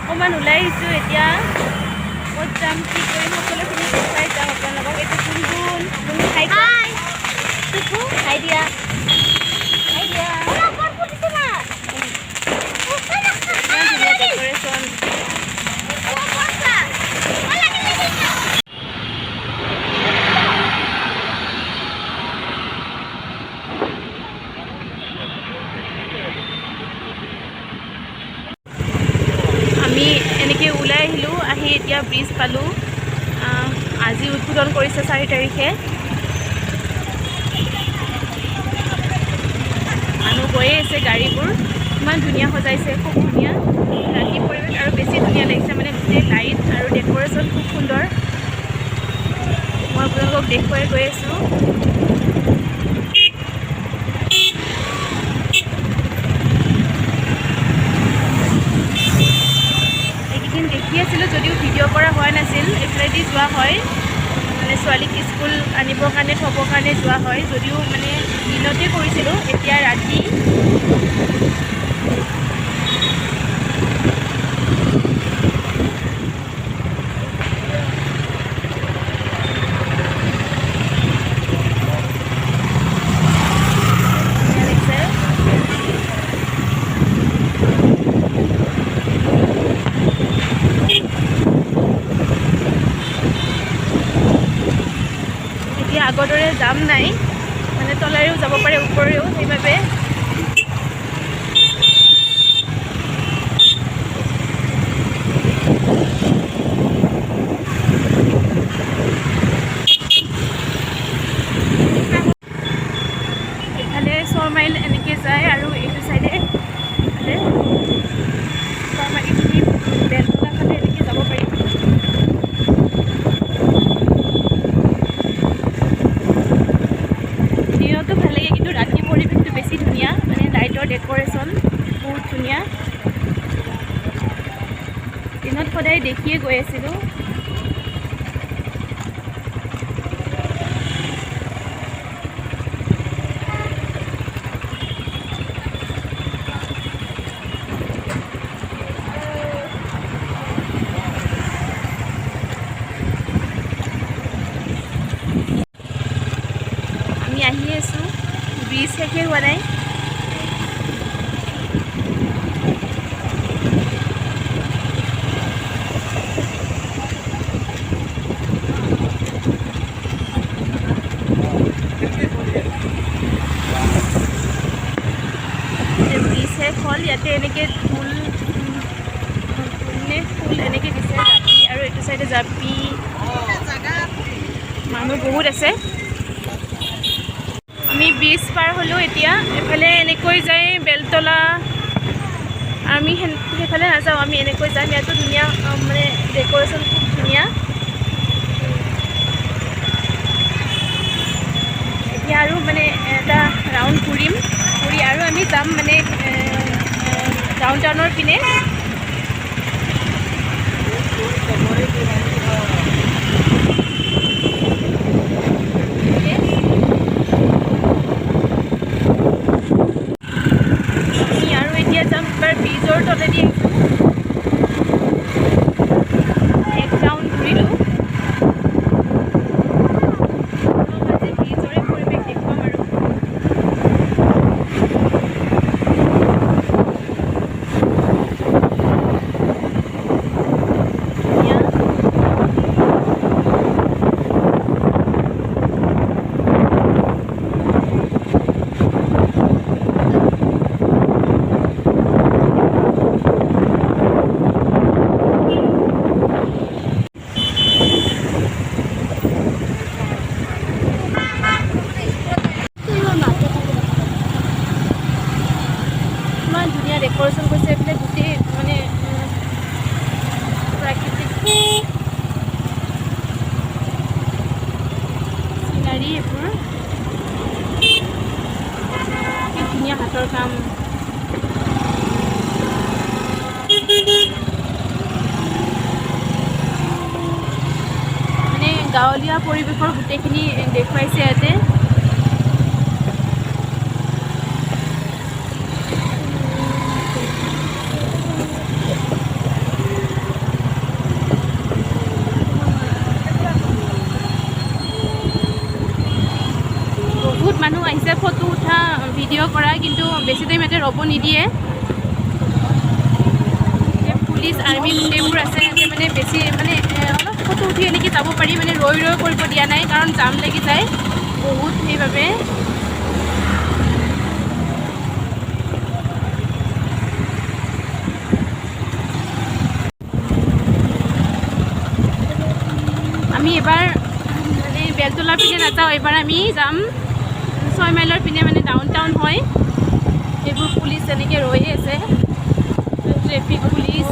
অকণমান ওলাই আহিছোঁ এতিয়া ক'ত যাম কি কৰিম সকলোখিনি দেখুৱাই যাম আপোনালোকক এইটো গুণগুণ খাই খাই দিয়া ধুনীয়া ডেক'ৰেশ্যন আমি এনেকৈ ওলাই আহিলোঁ আহি এতিয়া ব্ৰিজ পালোঁ আজি উদ্বোধন কৰিছে 4 তাৰিখে মানুহ গৈয়ে আছে গাড়ীবোৰ ইমান ধুনীয়া সজাইছে খুব ধুনীয়া ৰাতি পৰিৱেশ আৰু বেছি ধুনীয়া লাগিছে মানে গোটেই লাইট আৰু ডেক'ৰেশ্যন খুব সুন্দৰ মই আপোনালোকক দেখুৱাই গৈ আছোঁ দেখি আছিলোঁ যদিও ভিডিঅ' কৰা হোৱা নাছিল এইফালেদি যোৱা হয় মানে ছোৱালীক স্কুল আনিবৰ কাৰণে থ'বৰ কাৰণে যোৱা হয় যদিও মানে দিনতে কৰিছিলোঁ এতিয়া ৰাতি আগৰ দৰে যাম নাই মানে তলেৰেও যাব পাৰে ওপৰেও সেইবাবে এইফালে 6 মাইল এনেকৈ যায় আৰু এইটো চাইডে ইফালে 6 মাইল এইখিনি বেলতলা ফালে এনেকৈ যাব পাৰি ডেক'ৰেশ্যন বহুত ধুনীয়া দিনত সদায় দেখিয়ে গৈ আছিলোঁ আমি আহি আছোঁ ব্ৰিজ শেষে হোৱা নাই ফল ইয়াতে এনেকৈ ফুল এনেকৈ দিছে জাপি আৰু এইটো চাইডে জাপি মানুহ বহুত আছে আমি ব্ৰিজ পাৰ হ'লোঁ এতিয়া এফালে এনেকৈ যায় বেলতলা আমি সেইফালে নাযাওঁ আমি এনেকৈ যাম ইয়াতো ধুনীয়া মানে ডেক'ৰেশ্যন খুব ধুনীয়া এতিয়া আৰু মানে এটা ৰাউণ্ড ঘূৰি আৰু আমি যাম মানে ডাউন টাউনৰ পিনে আমি আৰু এতিয়া যাম এবাৰ ব্ৰিজৰ তলেদি এক ৰাউণ্ড ঘূৰিলোঁ ডেক'ৰেশ্যন কৰিছে এইফালে গোটেই মানে প্ৰাকৃতিক চিনাৰী এইবোৰ কি ধুনীয়া হাতৰ কাম মানে গাঁৱলীয়া পৰিৱেশৰ গোটেইখিনি দেখুৱাইছে ইয়াতে বহুত মানুহ আহিছে ফটো উঠা ভিডিঅ' কৰা, কিন্তু বেছি টাইম ইয়াতে ৰ'ব নিদিয়ে। পুলিচ আৰ্মি গোটেইবোৰ আছে ইয়াতে, মানে বেছি মানে অলপ ফটো উঠি এনেকৈ যাব পাৰি, মানে ৰৈ কৰিব দিয়া নাই, কাৰণ জাম লাগি যায় বহুত, সেইবাবে। আমি এবাৰ মানে বেলতলাৰ পিনে নাযাওঁ, এবাৰ আমি যাম 6 মাইলৰ পিনে, মানে ডাউন টাউন হয়। এইবোৰ পুলিচ এনেকৈ ৰৈয়ে আছে, ট্ৰেফিক পুলিচ।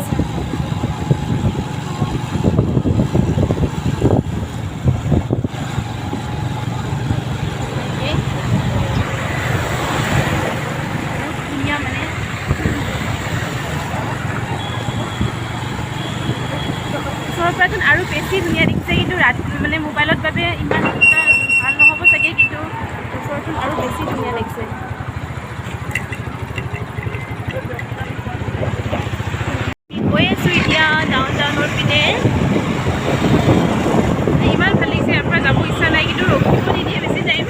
আৰু বেছি ধুনীয়া দেখিছে, কিন্তু ৰাতি মানে মোবাইলত বাবে ইমান ভাল নহ'ব চাগে, কিন্তু ওচৰতোন আৰু বেছি ধুনীয়া লাগিছে। গৈ আছোঁ এতিয়া ডাউন টাউনৰ পিনে, ইমান ভাল লাগিছে, ইয়াৰ পৰা যাব ইচ্ছা নাই, কিন্তু ৰখিব নিদিয়ে বেছি টাইম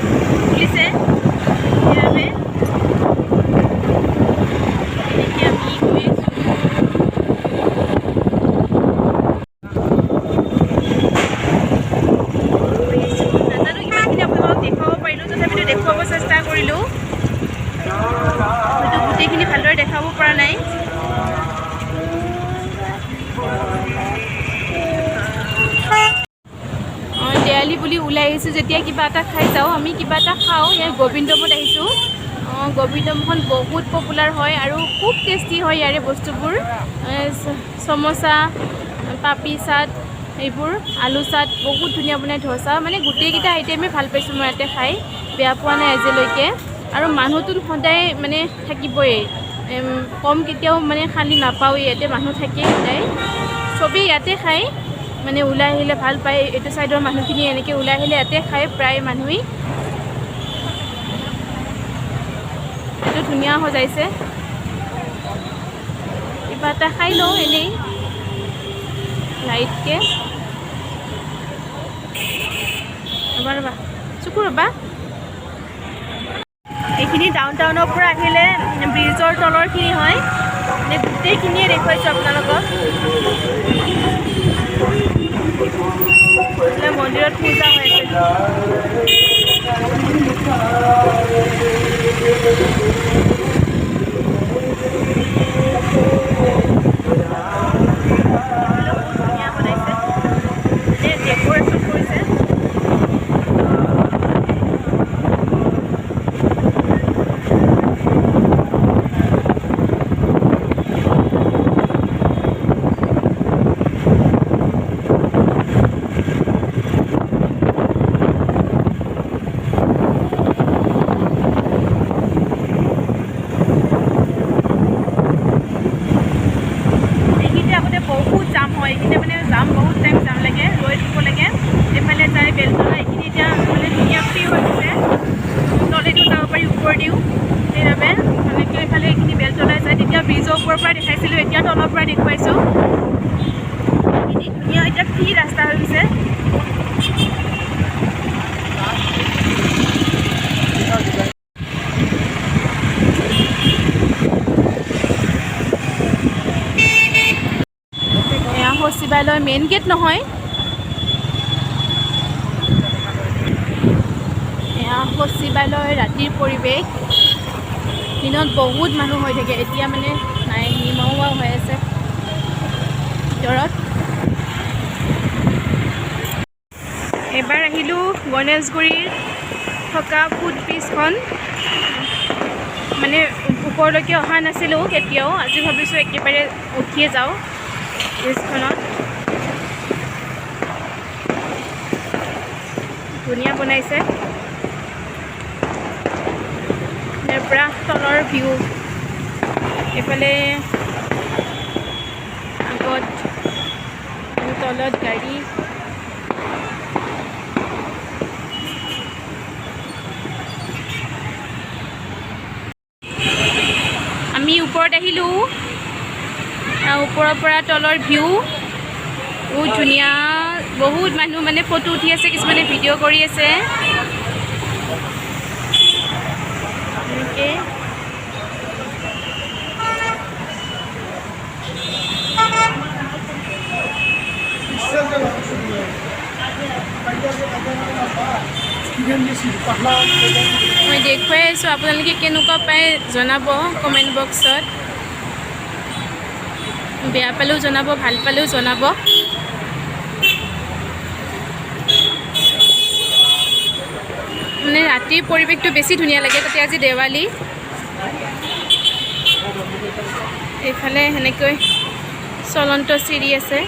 পুলিচে, সেইবাবে এনেকৈ আমি গৈ আছোঁ। দেখুৱাব চেষ্টা কৰিলোঁ, হয়তো গোটেইখিনি ভালদৰে দেখাব পৰা নাই। দেৱালী বুলি ওলাই আহিছোঁ যেতিয়া কিবা এটা খাই যাওঁ, আমি কিবা এটা খাওঁ। ইয়াত গোবিন্দমত আহিছোঁ। গোবিন্দমখন বহুত পপুলাৰ হয় আৰু খুব টেষ্টি হয় ইয়াৰে বস্তুবোৰ। সমোচা, পাপি চাট, এইবোৰ আলু চাট বহুত ধুনীয়া বনাই, ধোচা, মানে গোটেইকেইটা আইটেমেই ভাল পাইছোঁ মই ইয়াতে খাই, বেয়া পোৱা নাই আজিলৈকে। আৰু মানুহটো সদায় মানে থাকিবই, কম কেতিয়াও মানে খালী নাপাওঁ, ইয়াতে মানুহ থাকেই সদায়, চবেই ইয়াতে খায়, মানে ওলাই আহিলে ভাল পায়। এইটো ছাইডৰ মানুহখিনি এনেকৈ ওলাই আহিলে ইয়াতে খায় প্ৰায় মানুহেই। এইটো ধুনীয়া সজাইছে, কিবা এটা খাই লওঁ এনেই লাইটকৈ। ৰ'বা চকু ৰ'বা, এইখিনি ডাউন টাউনৰ পৰা আহিলে ব্ৰিজৰ তলৰখিনি হয়, মানে গোটেইখিনিয়ে দেখুৱাইছোঁ আপোনালোকক। মন্দিৰত পূজা হৈ আছে। ধুনীয়া বনাইছে, ডেক'ৰেশ্যন কৰিছে। বহুত জাম হয় এইখিনি, মানে জাম বহুত টাইম জাম লাগে, ৰৈ থাকিব লাগে। এইফালে যায় বেলতলা, এইখিনি এতিয়া মানে ধুনীয়া ফ্ৰী হৈ গৈছে, তলেদিও যাব পাৰি ওপৰেদিও, সেইবাবে মানে এইফালে এইখিনি বেলতলা যায়। তেতিয়া ব্ৰিজৰ ওপৰৰ পৰা দেখাইছিলোঁ, এতিয়া তলৰ পৰা দেখুৱাইছোঁ। এইখিনি ধুনীয়া এতিয়া ফ্ৰী ৰাস্তা হৈ গৈছে। শিৱালয় মেইন গেট নহয়, এয়া শিৱালয় ৰাতিৰ পৰিৱেশ। দিনত বহুত মানুহ হৈ থাকে, এতিয়া মানে নাই, নিমখোৱা হৈ আছে ভিতৰত। এবাৰ আহিলোঁ গণেশগুৰিৰ থকা ফুড ব্ৰিজখন, মানে ওপৰলৈকে অহা নাছিলোঁ কেতিয়াও, আজি ভাবিছোঁ একেবাৰে উঠিয়ে যাওঁ ব্ৰিজখনত। ধুনীয়া বনাইছে, ইয়াৰ পৰা তলৰ ভিউ, এইফালে আগত তলত গাড়ী। আমি ওপৰত আহিলোঁ, ওপৰৰ পৰা তলৰ ভিউ বহুত ধুনীয়া। বহুত মানুহ মানে ফটো উঠি আছে, কিছুমানে ভিডিঅ' কৰি আছে। মই দেখুৱাই আছোঁ, আপোনালোকে কেনেকুৱা পায় জনাব কমেণ্ট বক্সত। বেয়া পালেও জনাব, ভাল পালেও জনাব। মানে ৰাতিৰ পৰিৱেশটো বেছি ধুনীয়া লাগে, তাতে আজি দেৱালী। এইফালে সেনেকৈ চলন্ত চিৰি আছে,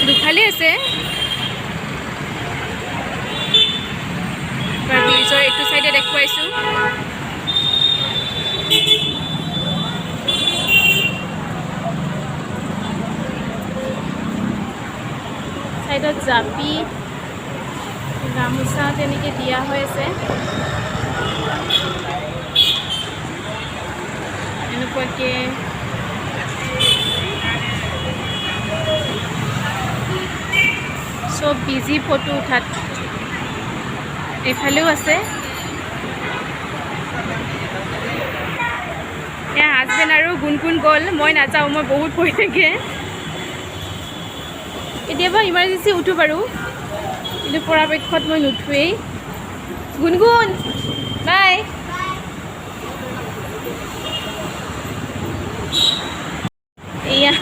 দুফালে আছে। ব্ৰিজৰ এইটো চাইডে দেখুৱাইছোঁ। চাইডত জাপি গামোচা তেনেকৈ দিয়া হৈ আছে। এনেকুৱাকৈ চব বিজি ফটো উঠাত। এইফালেও আছে। এয়া হাজবেণ্ড আৰু গুণগুণ গ'ল, মই নাযাওঁ, মই বহুত ভয় থাকে। কেতিয়াবা ইমাৰ্জেঞ্চি উঠোঁ বাৰু, কিন্তু পৰাপক্ষত মই নুঠোৱেই। গুণগুণ বাই। এয়া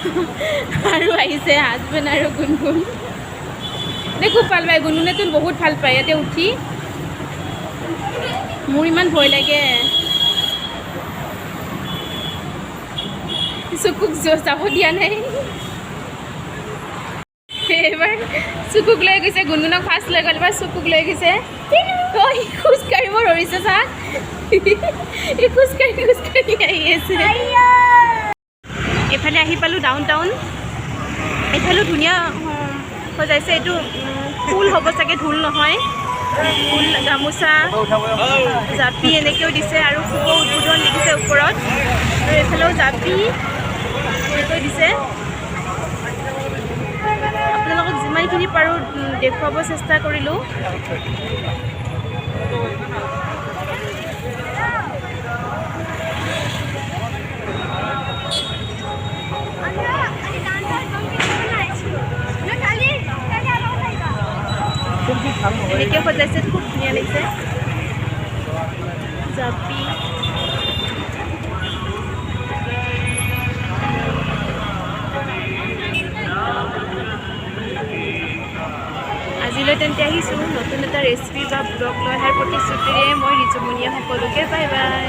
আৰু আহিছে হাজবেণ্ড আৰু গুণগুণ। এনে খুব ভাল পায়, গুণগুণেতো বহুত ভাল পায় ইয়াতে উঠি। মোৰ ইমান ভয় লাগে। চকুক যাব দিয়া নাই। এইবাৰ চকুক লৈ গৈছে, গুণগুণক ফাৰ্ষ্ট লৈ গ'ল, এবাৰ চকুক লৈ গৈছে। খোজকাঢ়িব ধৰিছে চা, খোজকাঢ়ি আহি আছে। এইফালে আহি পালোঁ ডাউন টাউন। এইফালেও ধুনীয়া সজাইছে। এইটো ফুল হ'ব চাগে, ঢোল নহয়। ফুল, গামোচা, জাপি এনেকৈও দিছে আৰু শুভ উদ্বোধন লিখিছে ওপৰত। আৰু এইফালেও জাপি এনেকৈ দিছে। আপোনালোকক যিমানখিনি পাৰোঁ দেখুৱাব চেষ্টা কৰিলোঁ। এনেকৈ সজাইছে, খুব ধুনীয়া লাগিছে। জাপি আজিলৈ তেন্তে আহিছোঁ নতুন এটা ৰেচিপি বা ব্লগ লৈ অহাৰ প্ৰতিশ্ৰুতিৰে। মই ৰিজুমণিয়ে সকলোকে বাই বাই।